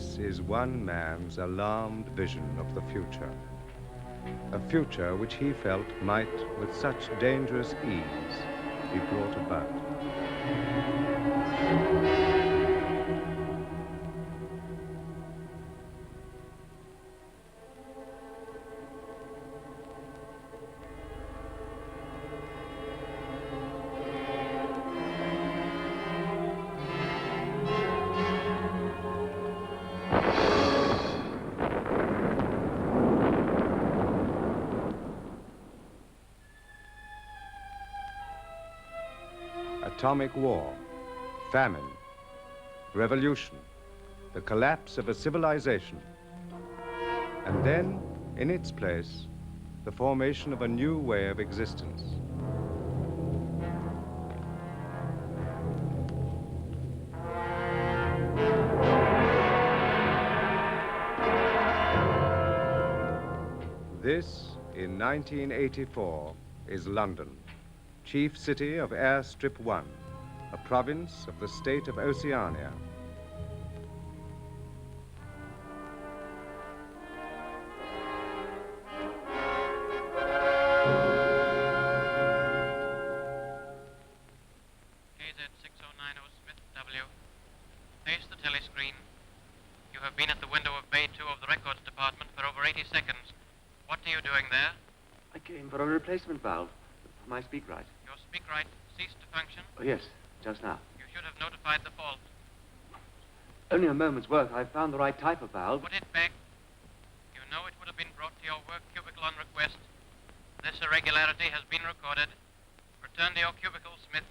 This is one man's alarmed vision of the future. A future which he felt might, with such dangerous ease, be brought about. Atomic war, famine, revolution, the collapse of a civilization, and then, in its place, the formation of a new way of existence. This, in 1984, is London, chief city of Airstrip 1, a province of the state of Oceania. KZ6090 Smith W. Face the telescreen. You have been at the window of Bay 2 of the records department for over 80 seconds. What are you doing there? I came for a replacement valve for my speak right. Your speak right ceased to function? Oh, yes, just now. You should have notified the fault. Only a moment's work. I found the right type of valve. Put it back. You know it would have been brought to your work cubicle on request. This irregularity has been recorded. Return to your cubicle, Smith.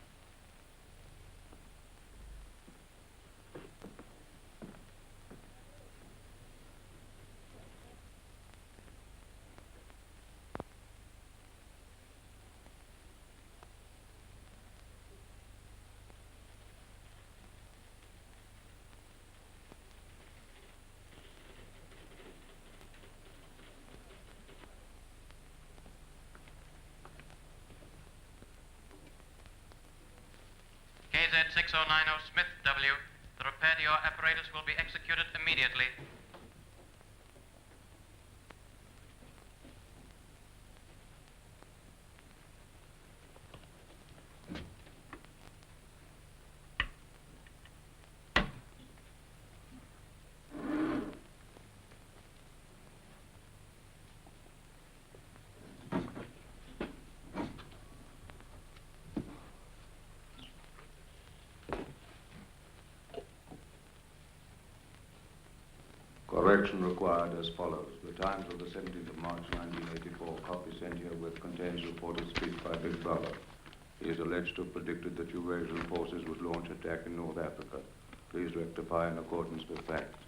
KZ6090 Smith W. The repair to your apparatus will be executed immediately. Correction required as follows. The Times of the 17th of March, 1984, copy sent here with contains reported speech by Big Brother. He is alleged to have predicted that Eurasian forces would launch attack in North Africa. Please rectify in accordance with facts.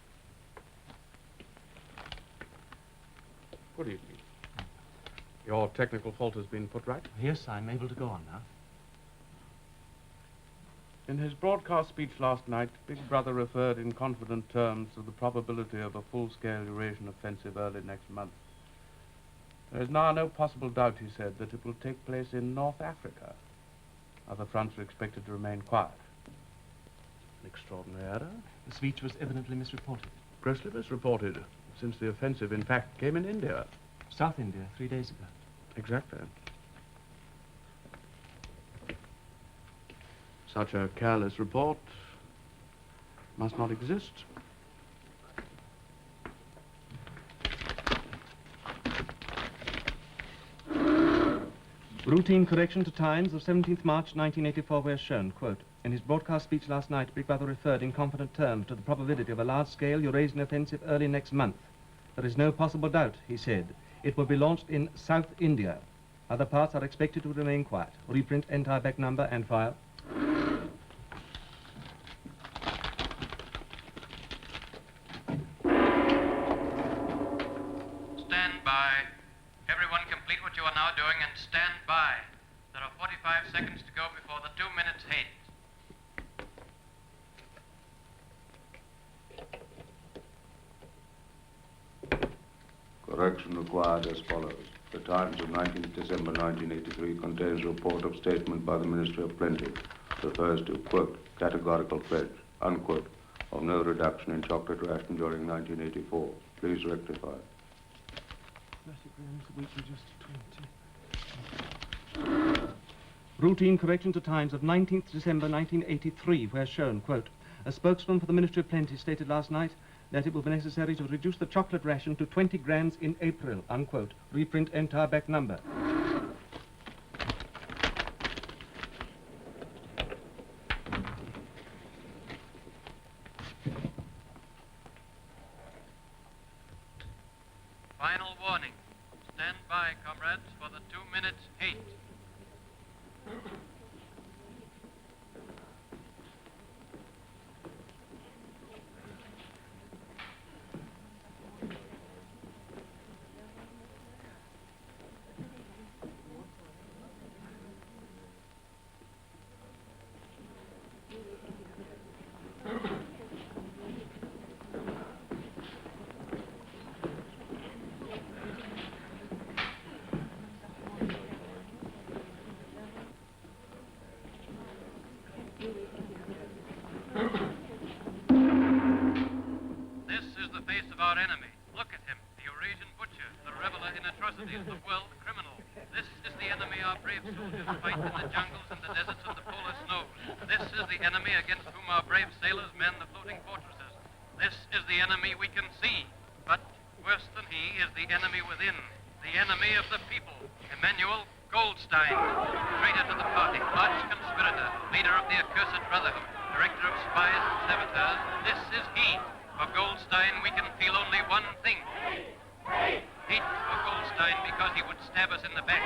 Good evening. Your technical fault has been put right? Yes, I'm able to go on now. In his broadcast speech last night, Big Brother referred in confident terms to the probability of a full-scale Eurasian offensive early next month. There is now no possible doubt, he said, that it will take place in North Africa. Other fronts are expected to remain quiet. An extraordinary error. The speech was evidently misreported. Grossly misreported, since the offensive, in fact, came in India. South India, 3 days ago. Exactly. Such a careless report must not exist. Routine correction to Times of 17th March 1984 were shown, quote, in his broadcast speech last night, Big Brother referred in confident terms to the probability of a large-scale Eurasian offensive early next month. There is no possible doubt, he said. It will be launched in South India. Other parts are expected to remain quiet. Reprint entire back number and file. Stand by. Everyone complete what you are now doing and stand by. There are 45 seconds to go before the 2 minutes hit. Correction required as follows. The Times of 19th December 1983 contains a report of statement by the Ministry of Plenty. Refers to, quote, categorical pledge, unquote, of no reduction in chocolate ration during 1984. Please rectify. Routine correction to times of 19th December 1983, where shown, quote, a spokesman for the Ministry of Plenty stated last night that it will be necessary to reduce the chocolate ration to 20 grams in April, unquote. Reprint entire back number. Final warning. Stand by, comrades, for the 2 minutes hate. This is the face of our enemy. Look at him, the Eurasian butcher, the reveler in atrocities, the world criminal. This is the enemy our brave soldiers fight in the jungles and the deserts of the polar snows. This is the enemy against whom our brave sailors man the floating fortresses. This is the enemy we can see. But worse than he is the enemy within, the enemy of the people, Emmanuel Goldstein, traitor to the party, arch conspirator, leader of the accursed brotherhood, director of spies and saboteurs. This is he. For Goldstein, we can feel only one thing. Hate for Goldstein because he would stab us in the back.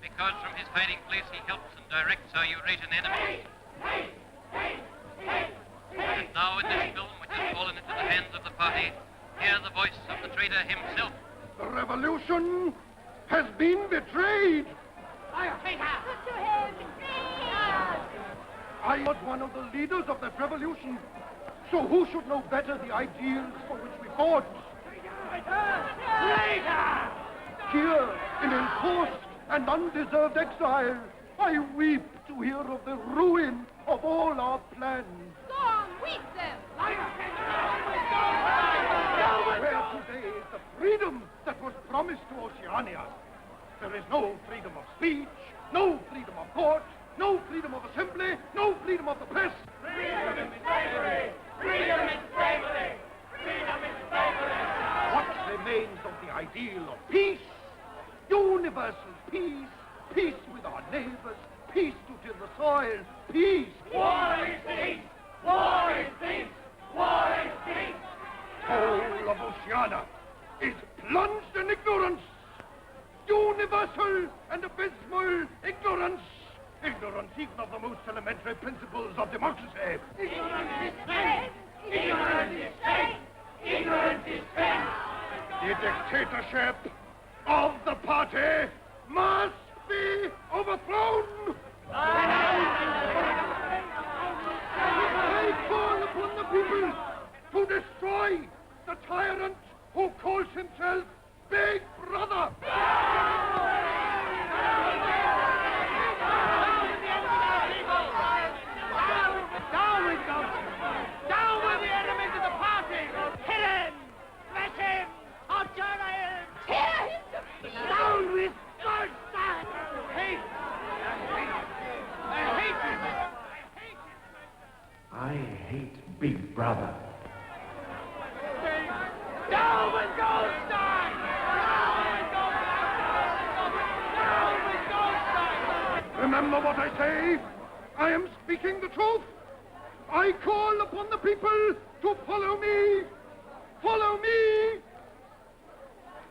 Because from his hiding place he helps and directs our Eurasian enemies. And now in this film, which has fallen into the hands of the party, hear the voice of the traitor himself. The revolution has been betrayed. I was one of the leaders of that revolution. So who should know better the ideals for which we fought? Here, in enforced and undeserved exile, I weep to hear of the ruin of all our plans. Go on, weep them! Where today is the freedom that was promised to Oceania? There is no freedom of speech, no freedom of court, no freedom of assembly, no freedom of the press. Freedom is slavery! Freedom is slavery! Freedom is slavery! What remains of the ideal of peace? Universal peace, peace with our neighbors, peace to till the soil, peace. War is peace! War is peace! War is peace! Whole of Oceania is plunged in ignorance. Universal and abysmal ignorance. Ignorance even of the most elementary principles of democracy. Ignorance is strength! Ignorance is strength! Ignorance is strength! The dictatorship of the party must be overthrown. I call upon the people to destroy the tyrant who calls himself Big Brother. Down with them! Down with the enemies of the party! Hit him! Smash him! Outjourney him! Tear him to pieces! Down with Goldstein! Hate! I hate him! I hate Big Brother. Down with Goldstein! Down with Goldstein! Down with Goldstein! Remember what I say. I am speaking the truth. I call upon the people to follow me. Follow me.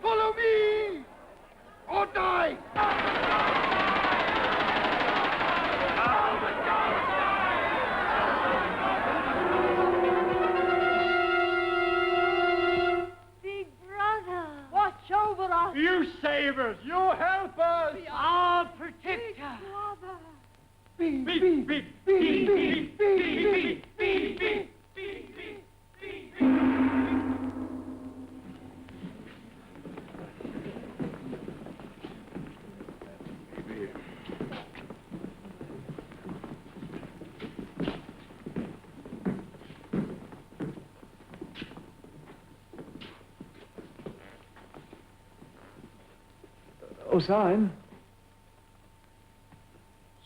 Follow me. Or die. Big Brother! Watch over us! You save us. You help us. Our protector! No sign.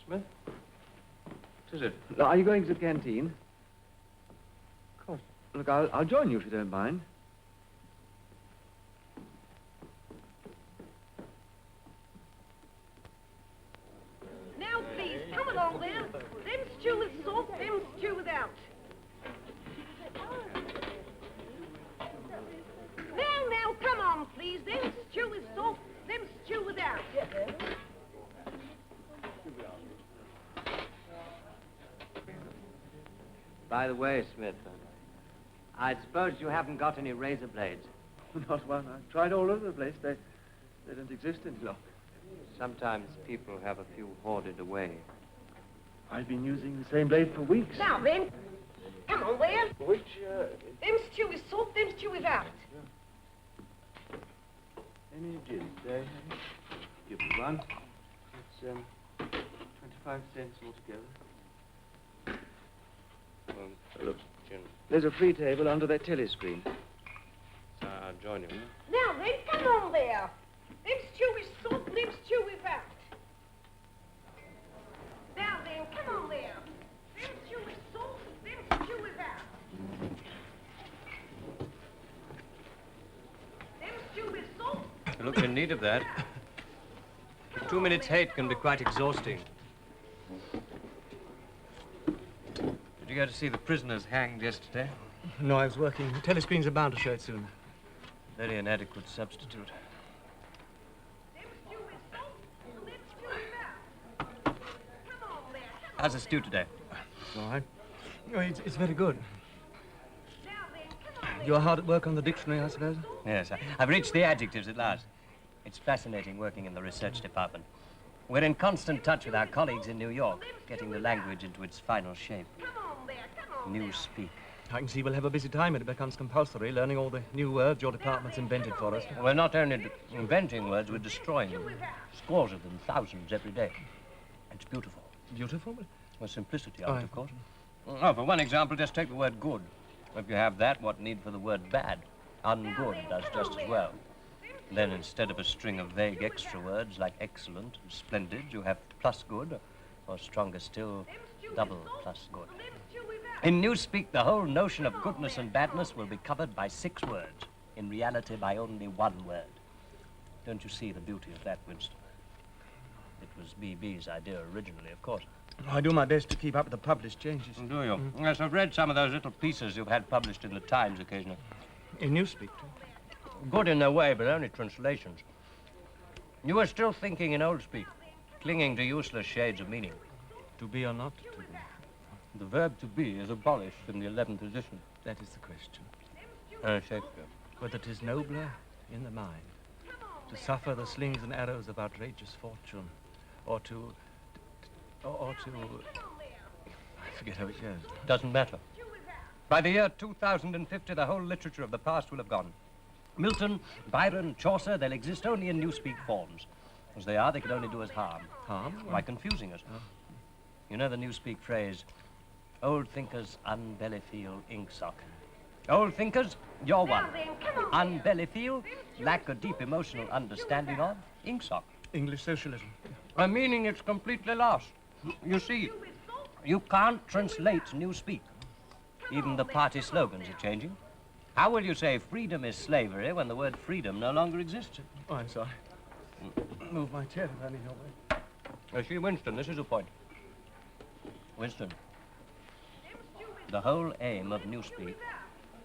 Smith? What is it? Look, are you going to the canteen? Of course. Look, I'll join you if you don't mind. Now, please, come along there. Them stew with salt, them stew without. Now, come on, please. Them stew with salt, them stew without. By the way, Smith, I suppose you haven't got any razor blades. Not one. I've tried all over the place. They don't exist any longer. Sometimes people have a few hoarded away. I've been using the same blade for weeks. Now, then, come on there. Which, Them stew with salt, them stew without. any gin today? Give me one. It's, 25 cents altogether. Look, Jim, There's a free table under that telescreen. I'll join you. Now, then, come on there. Them stew with salt, them stew without. Now, then, come on there. Them stew with salt, them stew without. Them stew with salt. You look in need of that. 2 minutes hate can be quite exhausting. Did you go to see the prisoners hanged yesterday? No, I was working. The telescreens are bound to show it soon. Very inadequate substitute. Them stew with salt, them stew without. Come on there, come on. How's the stew today? All right. Oh, it's very good. Now, then, come on there. You're hard at work on the dictionary, I suppose? Yes, I've reached the adjectives at last. It's fascinating working in the research department. We're in constant touch with our colleagues in New York, getting the language into its final shape. Come on there, come on. New speak. I can see we'll have a busy time when it becomes compulsory, learning all the new words your department's invented for us. We're not only inventing words, we're destroying them. Scores of them, thousands every day. It's beautiful. Beautiful? Well, simplicity of it, of course. Oh, for one example, just take the word good. If you have that, what need for the word bad? Ungood does just as well. Then instead of a string of vague extra words like excellent and splendid, you have plus good, or stronger still, double plus good. In Newspeak, the whole notion of goodness and badness will be covered by 6 words. In reality, by only 1 word. Don't you see the beauty of that, Winston? It was B.B.'s idea originally, of course. I do my best to keep up with the published changes. Do you? Yes, I've read some of those little pieces you've had published in the Times occasionally. In Newspeak, too. Good in their way, but only translations. You are still thinking in old speak, clinging to useless shades of meaning. To be or not to be? The verb to be is abolished in the 11th edition. That is the question. Shakespeare. Whether 'tis nobler in the mind to suffer the slings and arrows of outrageous fortune, or to... I forget how it goes. Doesn't matter. By the year 2050, the whole literature of the past will have gone. Milton, Byron, Chaucer, they'll exist only in Newspeak forms. As they are, they can only do us harm. Harm? By confusing us. You know the Newspeak phrase, old thinkers unbelly feel inksock. Old thinkers, you're one. Unbelly feel, lack a deep emotional understanding of, inksock. English socialism. A meaning it's completely lost. You see, you can't translate Newspeak. Even the party slogans are changing. How will you say freedom is slavery when the word freedom no longer exists? Oh, I'm sorry. Move my chair if I need your way. See, Winston, this is the point. Winston, the whole aim of Newspeak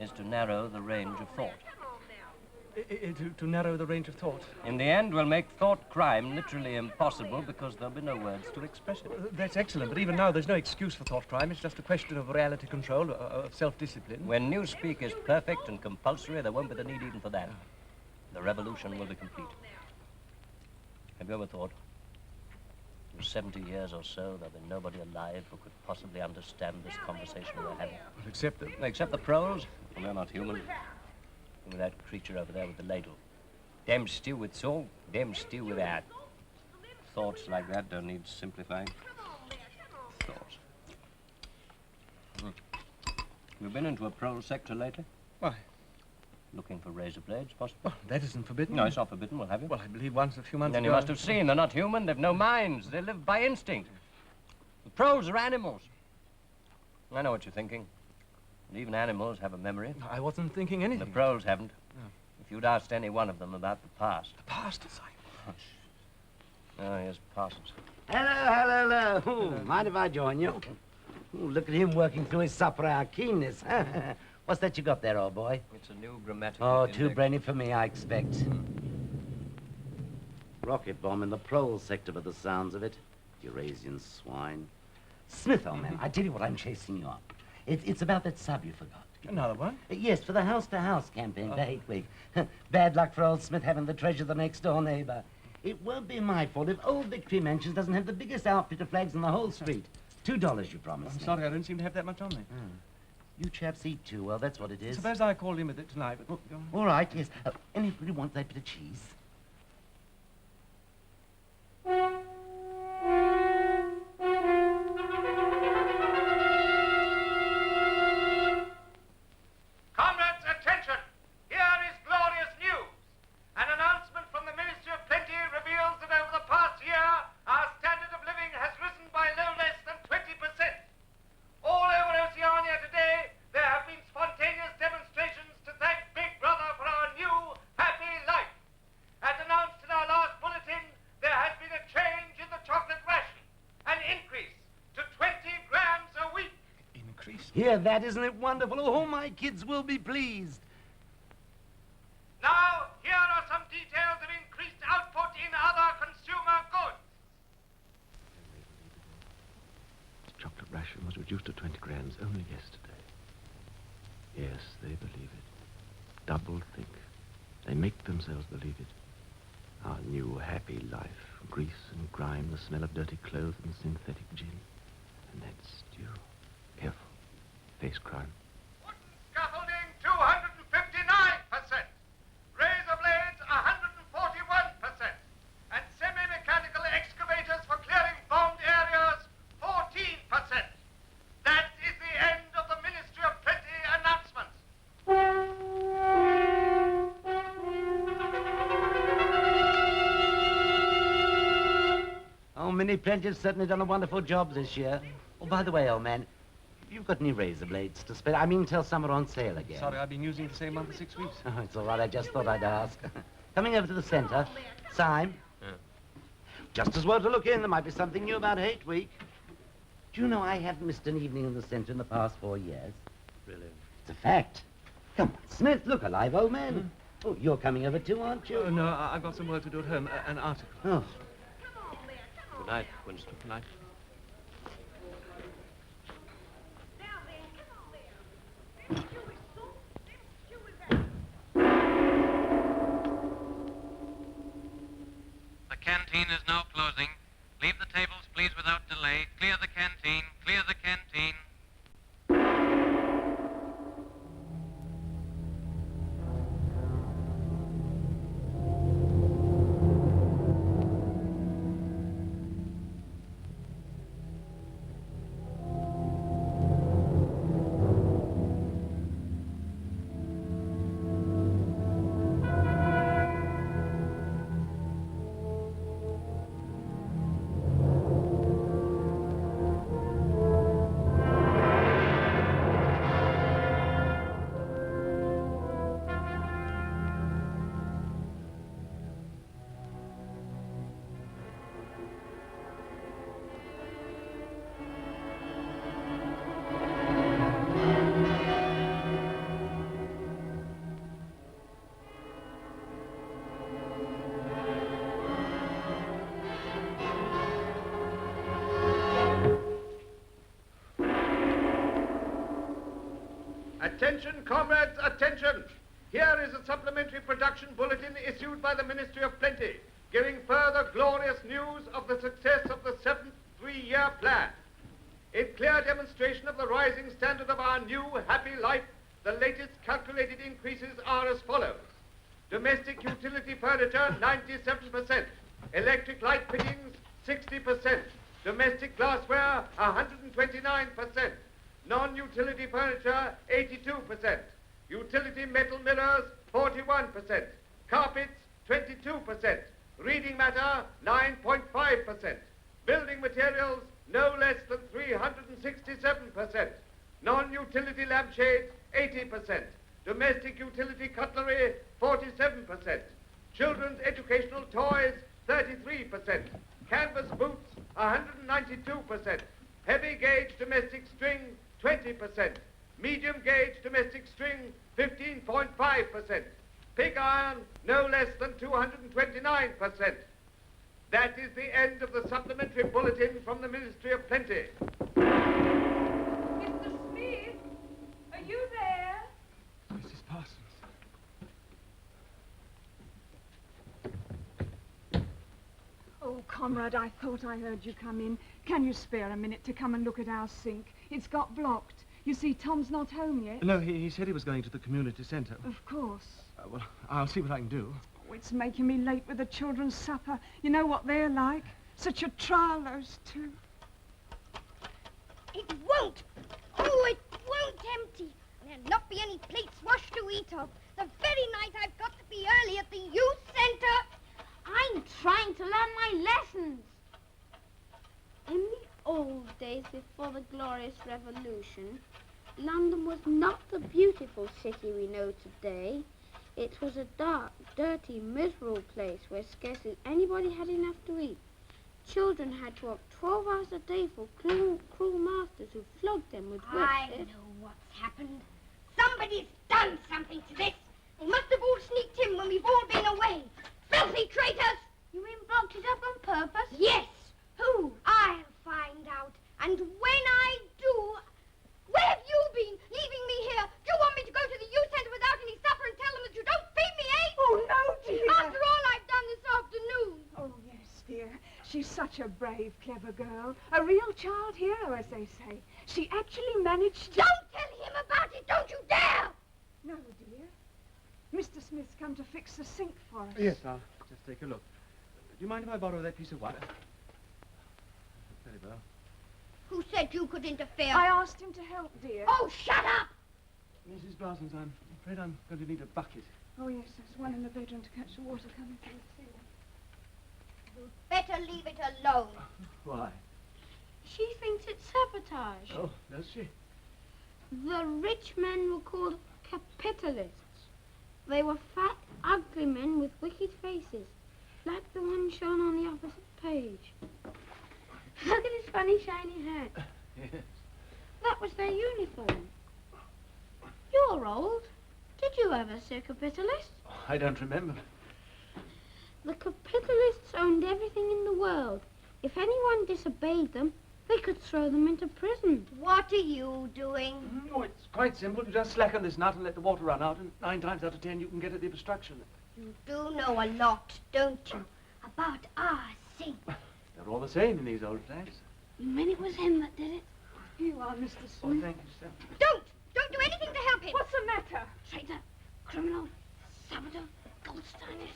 is to narrow the range of thought. To narrow the range of thought. In the end, we'll make thought crime literally impossible because there'll be no words to express it. That's excellent, but even now there's no excuse for thought crime. It's just a question of reality control, of self-discipline. When Newspeak is perfect and compulsory, there won't be the need even for that. The revolution will be complete. Have you ever thought, in 70 years or so, there'll be nobody alive who could possibly understand this conversation we're having? Except the proles? Well, they're not human. With that creature over there with the ladle. Them stew with salt, them stew without. Thoughts like that don't need simplifying. Thoughts. You been into a prole sector lately? Why? Looking for razor blades, possibly? Well, that isn't forbidden. No, it's not forbidden. We'll have you. Well, I believe once a few months Then ago... you must have seen. They're not human. They've no minds. They live by instinct. The proles are animals. I know what you're thinking. And even animals have a memory. I wasn't thinking anything. The proles haven't. No. If you'd asked any one of them about the past. The past, Oh, here's Parsons. Hello. Ooh, mind if I join you? Ooh, look at him working through his supper hour keenness. What's that you got there, old boy? It's a new grammatical Oh, index. too brainy for me, I expect. Rocket bomb in the prole sector by the sounds of it. Eurasian swine. Smith, old man, I tell you what, I'm chasing you up. It's about that sub you forgot. Another one? Yes, for the house-to-house campaign for 8 weeks. Bad luck for old Smith having the treasure of the next-door neighbor. It won't be my fault if old Victory Mansions doesn't have the biggest outfit of flags in the whole street. $2, you promised I'm me. sorry, I don't seem to have that much on me. You chaps eat too well, that's what it is. Suppose I called in with it tonight, but... Look, All right, yes. Anybody want that bit of cheese? Comrades, attention! Here is glorious news. An announcement from the Ministry of Plenty reveals that over the past year, our standard of living has risen by no less than 20%. All over Oceania today, there have been spontaneous demonstrations to thank Big Brother for our new happy life. As announced in our last bulletin, there has been a change in the chocolate ration, an increase to 20 grams a week. Increase? Hear that, isn't it wonderful? Oh, my kids will be pleased. Now, here are some details of increased output in other consumer goods. The chocolate ration was reduced to 20 grams only yesterday. Yes, they believe it. Double think. They make themselves believe it. Our new happy life. Grease and grime, the smell of dirty clothes and synthetic gin. And that stew. Careful. Face crime. Wooden scaffolding, 259%. Razor blades, 141%. And semi-mechanical excavators for clearing bombed areas, 14%. That is the end of the Ministry of Plenty announcements. Oh, Minnie Plenty has certainly done a wonderful job this year. Oh, by the way, old man, have you got any razor blades to spare? I mean, till some are on sale again. Sorry, I've been using the same one for 6 weeks. Oh, it's all right. I just thought I'd ask. Coming over to the centre. Syme? Yeah. Just as well to look in. There might be something new about Hate Week. Do you know I haven't missed an evening in the centre in the past 4 years? Really? It's a fact. Come on, Smith, look alive, old man. Oh, you're coming over too, aren't you? Oh, no, I've got some work to do at home. An article. Oh. Good night, Winston. Good night. The canteen is now closing. Leave the tables, please, without delay. Clear the canteen. Clear the canteen. Attention, comrades, attention! Here is a supplementary production bulletin issued by the Ministry of Plenty, giving further glorious news of the success of the 7th three-year plan. In clear demonstration of the rising standard of our new happy life, the latest calculated increases are as follows. Domestic utility furniture, 97%. Electric light fittings, 60%. Domestic glassware, 129%. Non-utility furniture, 82%. Utility metal mirrors, 41%. Carpets, 22%. Reading matter, 9.5%. Building materials, no less than 367%. Non-utility lampshades, 80%. Domestic utility cutlery, 47%. Children's educational toys, 33%. Canvas boots, 192%. Heavy gauge domestic string, 20%. Medium gauge domestic string, 15.5%. Pig iron, no less than 229%. That is the end of the supplementary bulletin from the Ministry of Plenty. Mr. Smith, are you there? Mrs. Parsons. Oh, comrade, I thought I heard you come in. Can you spare a minute to come and look at our sink? It's got blocked. You see, Tom's not home yet. No, he said he was going to the community centre. Of course. Well, I'll see what I can do. Oh, it's making me late with the children's supper. You know what they're like. Such a trial, those two. It won't. Oh, it won't empty. There'll not be any plates washed to eat of. The very night I've got to be early at the youth centre. I'm trying to learn my lessons. In the old days before the glorious revolution, London was not the beautiful city we know today. It was a dark, dirty, miserable place where scarcely anybody had enough to eat. Children had to work 12 hours a day for cruel masters who flogged them with whips. I know what's happened. Somebody's done something to this. They must have all sneaked in when we've all been away. Filthy traitors! You mean blocked it up on purpose? Yes. Who? I'll find out. And when I do... Where have you been, leaving me here? Do you want me to go to the youth centre without any supper and tell them that you don't feed me, eh? Oh, no, dear. After all I've done this afternoon. Oh, yes, dear. She's such a brave, clever girl. A real child hero, as they say. She actually managed to... Don't tell him about it, don't you dare! No, dear. Mr. Smith's come to fix the sink for us. Yes, I'll just take a look. Do you mind if I borrow that piece of wire? Very well. Who said you could interfere? I asked him to help, dear. Oh, shut up! Mrs. Parsons, I'm afraid I'm going to need a bucket. Oh, yes, there's one in the bedroom to catch the water coming through the ceiling. You'd better leave it alone. Why? She thinks it's sabotage. Oh, does she? The rich men were called capitalists. They were fat, ugly men with wicked faces, like the one shown on the opposite page. Look at his funny, shiny hat. Yes. That was their uniform. You're old. Did you ever see a capitalist? Oh, I don't remember. The capitalists owned everything in the world. If anyone disobeyed them, they could throw them into prison. What are you doing? Oh, it's quite simple. You just slacken this nut and let the water run out, and 9 times out of 10 you can get at the obstruction. You do know a lot, don't you? About our sink. They're all the same in these old flats. You mean it was him that did it? Here you are, Mr. Oh, Smith. thank you, sir. Don't do anything to help him. What's the matter? Traitor, criminal, saboteur, Goldsteiner.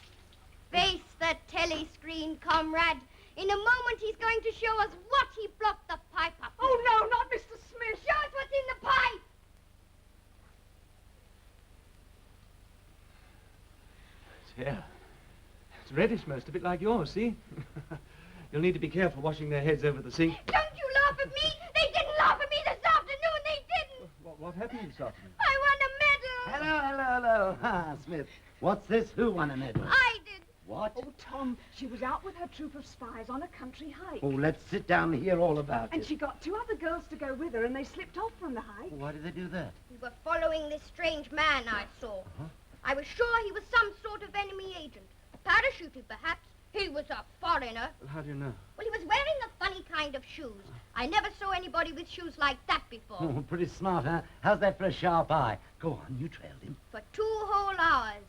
Face the telescreen, comrade. In a moment he's going to show us what he blocked the pipe up with. Oh, no, not Mr. Smith. Show us what's in the pipe. It's here. It's reddish, most of it, like yours, see? You'll need to be careful washing their heads over the sink. Don't you laugh at me. They didn't laugh at me this afternoon. They didn't. What happened this afternoon? I won a medal. Hello. Ah, Smith. What's this? Who won a medal? I did. What? Oh, Tom, she was out with her troop of spies on a country hike. Oh, let's sit down and hear all about And it. she got 2 other girls to go with her, and they slipped off from the hike. Why did they do that? We were following this strange man I saw. I was sure he was some sort of enemy agent. Parachuted, perhaps. He was a foreigner. Well, how do you know? Well, he was wearing a funny kind of shoes. I never saw anybody with shoes like that before. Oh, pretty smart, huh? How's that for a sharp eye? Go on, you trailed him. For 2 whole hours.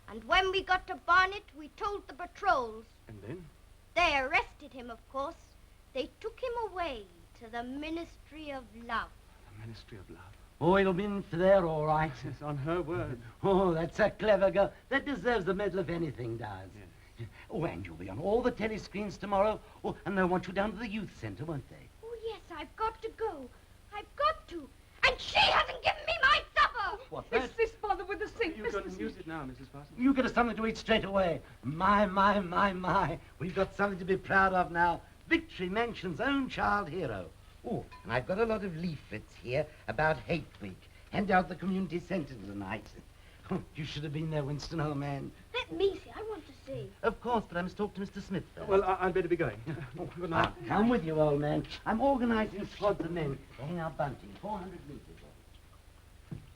And when we got to Barnet, we told the patrols. And then? They arrested him, of course. They took him away to the Ministry of Love. The Ministry of Love. Oh, it'll be in for there, all right. Yes, on her word. Oh, that's a clever girl. That deserves the medal if anything does. Yes. Oh, and you'll be on all the telescreens tomorrow. Oh, and they'll want you down to the youth centre, won't they? Oh, yes, I've got to go. I've got to. And she hasn't given me my supper. What's It's that? this bother with the sink, You Mr. can Smith. use it now, Mrs. Parsons. You get us something to eat straight away. My. We've got something to be proud of now. Victory Mansion's own child hero. Oh, and I've got a lot of leaflets here about Hate Week. Hand out the community centre tonight. Oh, you should have been there, Winston, old man. Let me see. I want to see. Of course, but I must talk to Mr. Smith first. Well, I'd better be going. Good night. I'll come with you, old man. I'm organising squads of men to hang out bunting, 400 metres.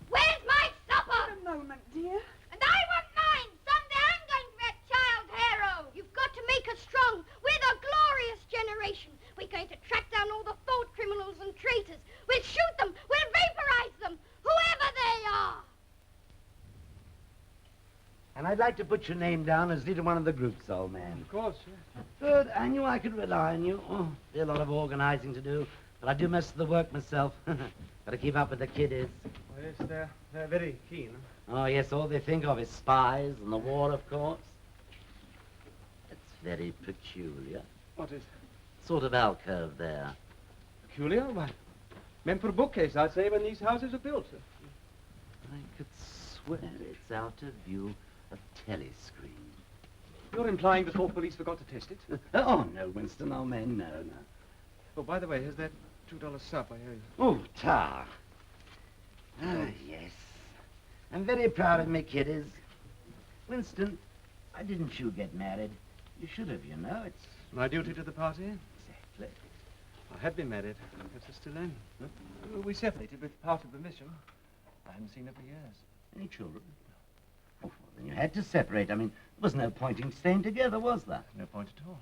Where's my supper? A moment, dear. And I want mine. Someday I'm going to be a child hero. You've got to make us strong. We're the glorious generation. We're going to track down all the thought criminals and traitors. We'll shoot them. We'll vaporize them. Whoever they are. And I'd like to put your name down as leader one of the groups, old man. Of course. Good. I knew I could rely on you. Oh, there's a lot of organising to do, but I do most of the work myself. Got to keep up with the kiddies. Oh, yes, they're very keen. Oh, yes, all they think of is spies and the war, of course. It's very peculiar. What is Sort of alcove there. peculiar? Why, meant for a bookcase, I'd say, when these houses are built. I could swear it's out of view of telescreen. You're implying the Thought Police forgot to test it? Oh, no, Winston, old man, no. Oh, by the way, here's that $2 sup I owe you. Oh, tar. Ah, yes. I'm very proud of me kiddies. Winston, why didn't you get married? You should have, you know. It's My duty to the party? exactly. I had been married. Perhaps I still am. We separated with part of the mission. I haven't seen her for years. Any children? Oh, well, then you had to separate. I mean, there was no point in staying together, was there? No point at all.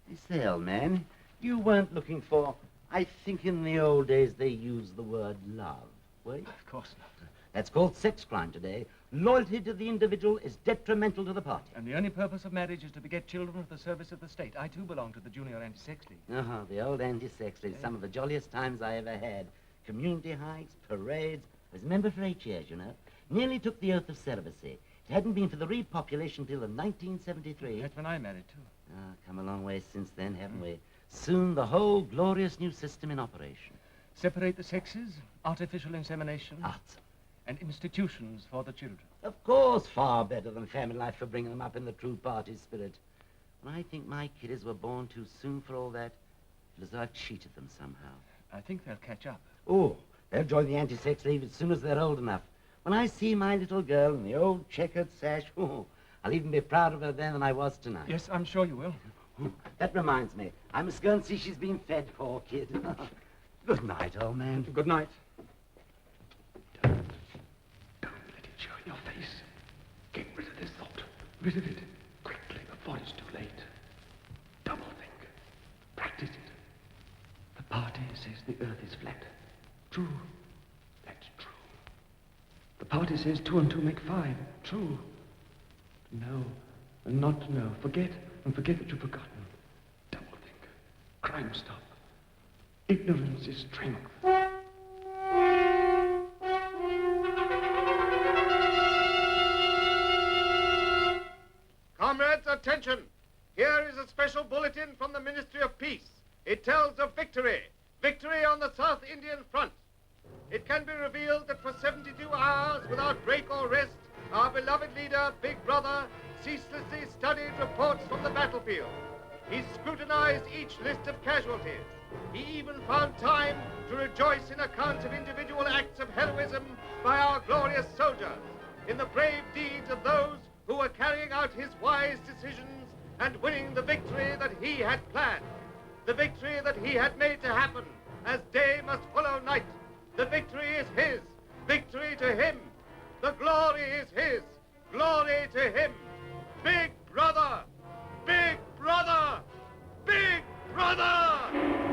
You say, old man, you weren't looking for... I think in the old days they used the word love, were you? Of course not. That's called sex crime today. Loyalty to the individual is detrimental to the party. And the only purpose of marriage is to beget children for the service of the state. I, too, belong to the Junior Anti-Sex League. Uh-huh, the old anti-sex league. Some of the jolliest times I ever had. Community hikes, parades. I was a member for 8 years, you know. Nearly took the oath of celibacy. It hadn't been for the repopulation till 1973. That's when I married, too. Ah, come a long way since then, haven't we? Soon the whole glorious new system in operation. Separate the sexes, artificial insemination, Arts. and institutions for the children. Of course, far better than family life for bringing them up in the true party spirit. And I think my kiddies were born too soon for all that. It was as though I've cheated them somehow. I think they'll catch up. Oh, they'll join the anti-sex league as soon as they're old enough. When I see my little girl in the old checkered sash, oh, I'll even be prouder of her then than I was tonight. Yes, I'm sure you will. That reminds me. I must go and see she's been fed, poor kid. Good night, old man. Good night. Don't let it show in your face. Get rid of this thought. Rid of it quickly before it's too late. Double think. Practice it. The party says the earth is flat. True. That's true. The party says 2 and 2 make 5. True. No, and not to know. Forget, and forget that you've forgotten. Double think. Crime stop. Ignorance is strength. Comrades, attention! Here is a special bulletin from the Ministry of Peace. It tells of victory. Victory on the South Indian front. It can be revealed that for 72 hours, without break or rest, our beloved leader, Big Brother, ceaselessly studied reports from the battlefield. He scrutinized each list of casualties. He even found time to rejoice in accounts of individual acts of heroism by our glorious soldiers, in the brave deeds of those who were carrying out his wise decisions and winning the victory that he had planned. The victory that he had made to happen, as day must follow night. The victory is his. Victory to him. The glory is his. Glory to him. Big Brother! Big Brother! Big Brother!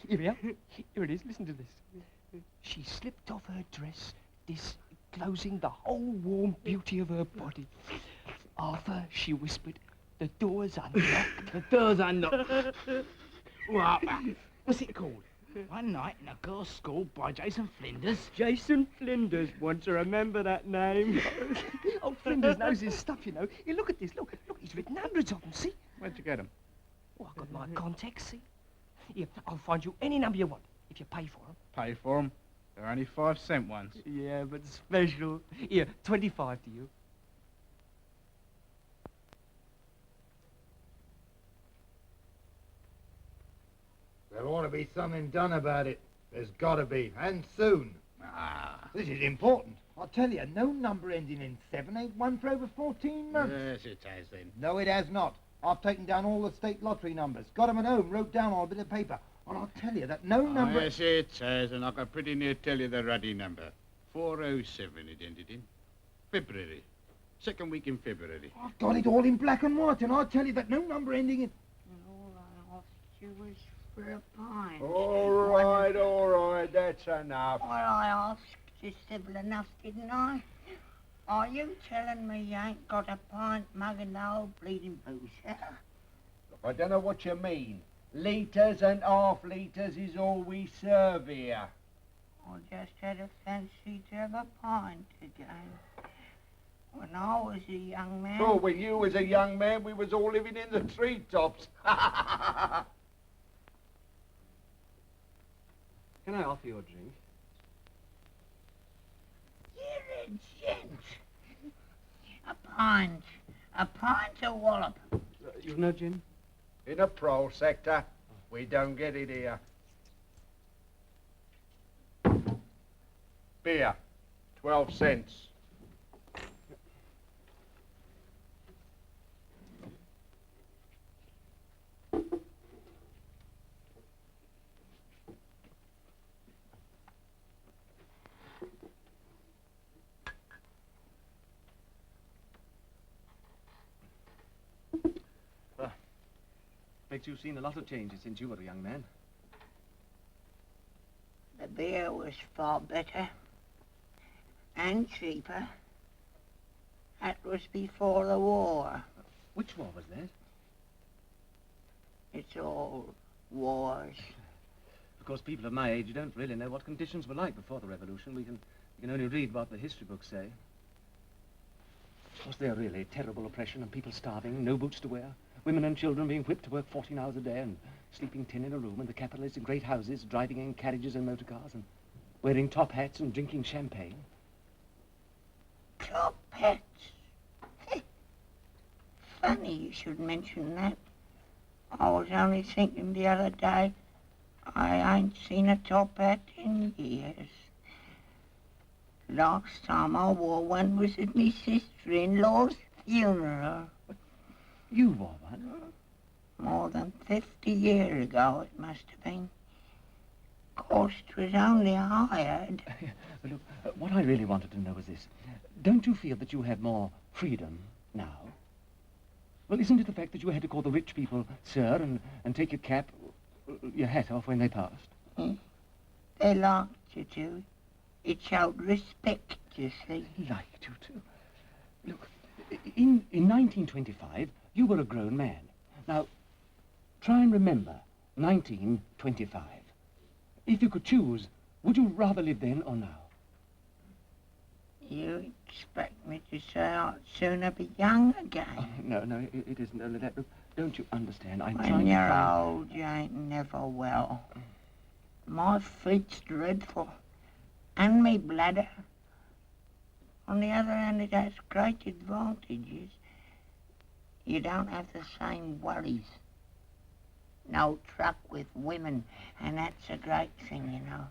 Here we are. Here it is. Listen to this. She slipped off her dress, disclosing the whole warm beauty of her body. Arthur, she whispered, the door's unlocked. The door's unlocked. Well, what's it called? One Night in a Girls' School by Jason Flinders. Jason Flinders. Want to remember that name? Old Flinders knows his stuff, you know. Here, look at this. Look, he's written hundreds of them, see? Where'd you get them? Oh, I've got my contacts, see? Here, I'll find you any number you want, if you pay for them. Pay for them? They're only 5-cent ones. Yeah, but special. Here, 25 to you. There ought to be something done about it. There's got to be, and soon. This is important. I'll tell you, no number ending in 7 ain't won for over 14 months. Yes, it has then. No, it has not. I've taken down all the state lottery numbers, got 'em at home, wrote down on a bit of paper. And I'll tell you that no number... Yes, it has, and I can pretty near tell you the ruddy number. 407 it ended in. February. Second week in February. I've got it all in black and white, and I'll tell you that no number ending in... All I asked you was for a pint. All right, that's enough. Well, I asked you civil enough, didn't I? Are you telling me you ain't got a pint mug in the whole bleeding booth? I don't know what you mean. Litres and half litres is all we serve here. I just had a fancy to have a pint again. When I was a young man... Oh, when you was a young man, we was all living in the treetops. Can I offer you a drink? You're a gent. A pint. A pint of wallop. You've no gin? In the pro sector, we don't get it here. Beer, 12 cents. Bet you've seen a lot of changes since you were a young man. The beer was far better and cheaper. That was before the war. Which war was that? It's all wars. Of course, people of my age don't really know what conditions were like before the revolution. We can only read what the history books say. Was there really terrible oppression and people starving, no boots to wear? Women and children being whipped to work 14 hours a day and sleeping 10 in a room, and the capitalists in great houses, driving in carriages and motor cars and wearing top hats and drinking champagne. Top hats? Funny you should mention that. I was only thinking the other day, I ain't seen a top hat in years. Last time I wore one was at my sister-in-law's funeral. You wore one? More than 50 years ago it must have been. Course, 'twas only hired. Look, what I really wanted to know was this. Don't you feel that you have more freedom now? Well, isn't it the fact that you had to call the rich people sir and take your cap, your hat off when they passed? They liked you to. It showed respect, you see. Liked you to? Look, in 1925, you were a grown man. Now, try and remember 1925. If you could choose, would you rather live then or now? You expect me to say I'd sooner be young again? Oh, no, it isn't only that. Look, don't you understand? I'm when trying to you're find... old, you ain't never well. My feet's dreadful. And me bladder. On the other hand, it has great advantages. You don't have the same worries. No truck with women, and that's a great thing, you know.